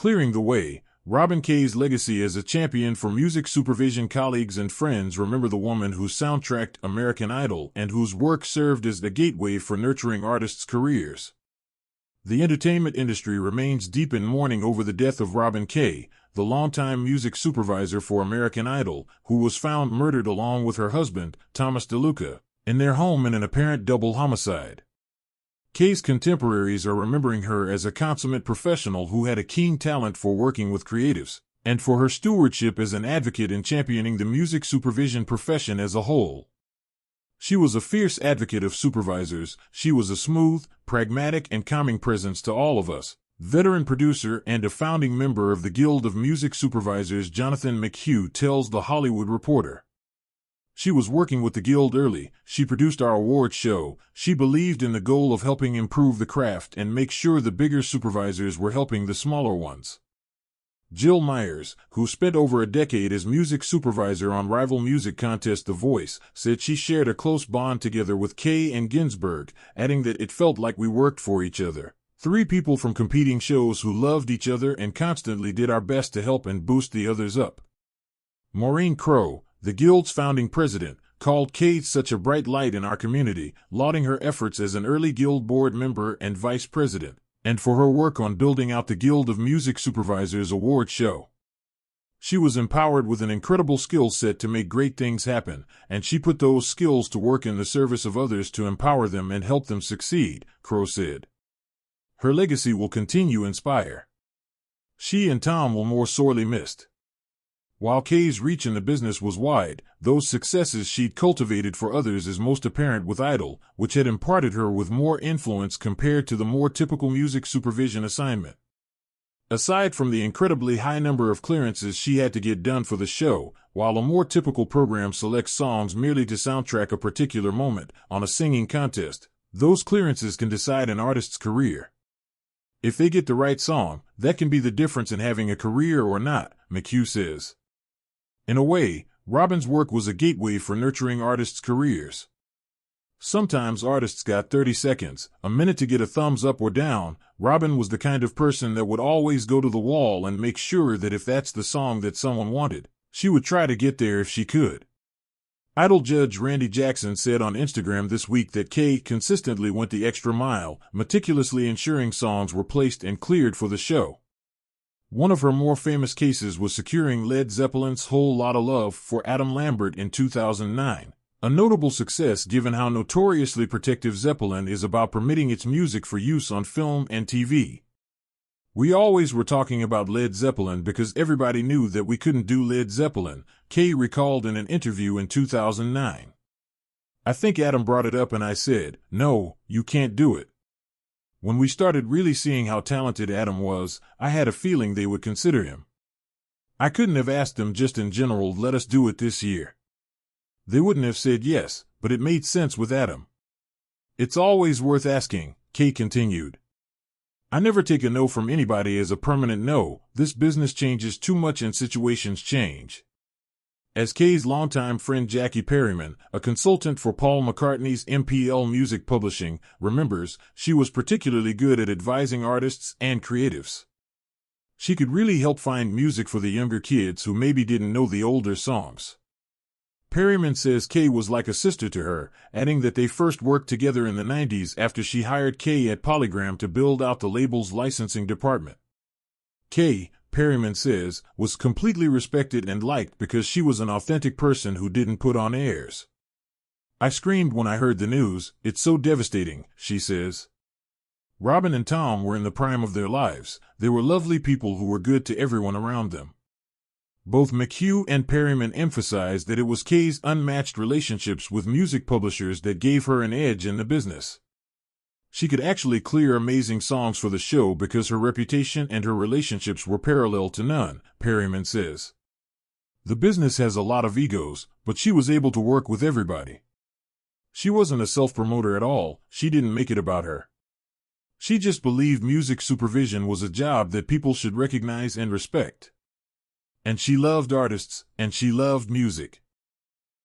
Clearing the way, Robin Kaye's legacy as a champion for music supervision. Colleagues and friends remember the woman who soundtracked American Idol and whose work served as the gateway for nurturing artists' careers. The entertainment industry remains deep in mourning over the death of Robin Kaye, the longtime music supervisor for American Idol, who was found murdered along with her husband, Thomas Deluca, in their home in an apparent double homicide. Kaye's contemporaries are remembering her as a consummate professional who had a keen talent for working with creatives, and for her stewardship as an advocate in championing the music supervision profession as a whole. She was a fierce advocate of supervisors. She was a smooth, pragmatic, and calming presence to all of us. Veteran producer and a founding member of the Guild of Music Supervisors Jonathan McHugh tells The Hollywood Reporter. She was working with the Guild early. She produced our award show. She believed in the goal of helping improve the craft and make sure the bigger supervisors were helping the smaller ones. Jill Myers, who spent over a decade as music supervisor on rival music contest The Voice, said she shared a close bond together with Kaye and Ginsberg, adding that it felt like we worked for each other. Three people from competing shows who loved each other and constantly did our best to help and boost the others up. Maureen Crow, the Guild's founding president, called Kaye such a bright light in our community, lauding her efforts as an early Guild board member and vice president, and for her work on building out the Guild of Music Supervisors award show. She was empowered with an incredible skill set to make great things happen, and she put those skills to work in the service of others to empower them and help them succeed, Crow said. Her legacy will continue to inspire. She and Tom will more sorely missed. While Kaye's reach in the business was wide, those successes she'd cultivated for others is most apparent with Idol, which had imparted her with more influence compared to the more typical music supervision assignment. Aside from the incredibly high number of clearances she had to get done for the show, while a more typical program selects songs merely to soundtrack a particular moment on a singing contest, those clearances can decide an artist's career. If they get the right song, that can be the difference in having a career or not, McHugh says. In a way, Robin's work was a gateway for nurturing artists' careers. Sometimes artists got 30 seconds, a minute to get a thumbs up or down. Robin was the kind of person that would always go to the wall and make sure that if that's the song that someone wanted, she would try to get there if she could. Idol judge Randy Jackson said on Instagram this week that Kaye consistently went the extra mile, meticulously ensuring songs were placed and cleared for the show. One of her more famous cases was securing Led Zeppelin's Whole Lotta Love for Adam Lambert in 2009, a notable success given how notoriously protective Zeppelin is about permitting its music for use on film and TV. We always were talking about Led Zeppelin because everybody knew that we couldn't do Led Zeppelin, Kaye recalled in an interview in 2009. I think Adam brought it up and I said, no, you can't do it. When we started really seeing how talented Adam was, I had a feeling they would consider him. I couldn't have asked them just in general, let us do it this year. They wouldn't have said yes, but it made sense with Adam. It's always worth asking, Kaye continued. I never take a no from anybody as a permanent no. This business changes too much and situations change. As Kaye's longtime friend Jackie Perryman, a consultant for Paul McCartney's MPL Music Publishing, remembers, she was particularly good at advising artists and creatives. She could really help find music for the younger kids who maybe didn't know the older songs. Perryman says Kaye was like a sister to her, adding that they first worked together in the 90s after she hired Kaye at Polygram to build out the label's licensing department. Kaye, Perryman says, was completely respected and liked because she was an authentic person who didn't put on airs. I screamed when I heard the news, it's so devastating, she says. Robin and Tom were in the prime of their lives. They were lovely people who were good to everyone around them. Both McHugh and Perryman emphasized that it was Kaye's unmatched relationships with music publishers that gave her an edge in the business. She could actually clear amazing songs for the show because her reputation and her relationships were parallel to none, Perryman says. The business has a lot of egos, but she was able to work with everybody. She wasn't a self-promoter at all, she didn't make it about her. She just believed music supervision was a job that people should recognize and respect. And she loved artists, and she loved music.